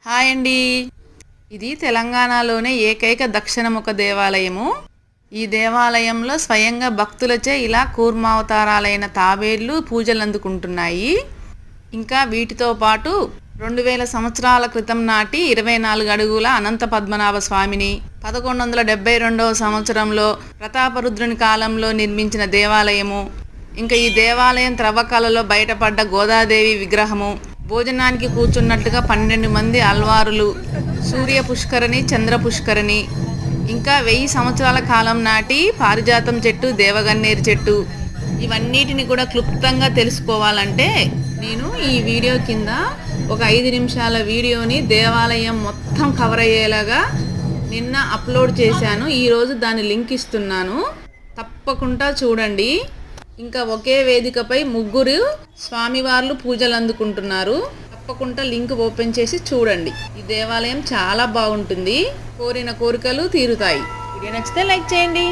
Hi అండి. ఇది తెలంగాణలోనే ఏకైక దక్షిణముఖ దేవాలయము. ఈ దేవాలయంలో స్వయంగా భక్తులచే ఇలా కూర్మావతారాలైన తాబేళ్లు పూజలు అందుకుంటున్నాయి. ఇంకా వీటితో పాటు 2000 సంవత్సరాల క్రితం నాటి 24 అడుగుల అనంత పద్మనాభ స్వామిని, 1172వ సంవత్సరంలో ప్రతాపరుద్రుని కాలంలో నిర్మించిన దేవాలయము, ఇంకా ఈ దేవాలయం త్రవ్వకాలలో బయటపడ్డ గోదాదేవి విగ్రహము, భోజనానికి కూర్చున్నట్టుగా 12 మంది అల్వారులు, సూర్య పుష్కరిణి, చంద్ర పుష్కరిణి, ఇంకా 1000 సంవత్సరాల కాలం నాటి పారిజాతం చెట్టు, దేవగన్నేరు చెట్టు, ఇవన్నిటిని కూడా క్లుప్తంగా తెలుసుకోవాలంటే నేను ఈ వీడియో కింద ఒక 5 నిమిషాల వీడియోని దేవాలయం మొత్తం కవర్ అయ్యేలాగా నిన్న అప్లోడ్ చేశాను. ఈరోజు దాని లింక్ ఇస్తున్నాను, తప్పకుండా చూడండి. ఇంకా ఒకే వేదికపై 3 స్వామివార్లు పూజలు అందుకుంటున్నారు. తప్పకుండా లింక్ ఓపెన్ చేసి చూడండి. ఈ దేవాలయం చాలా బాగుంటుంది, కోరిన కోరికలు తీరుతాయి. వీడియో నచ్చితే లైక్ చేయండి.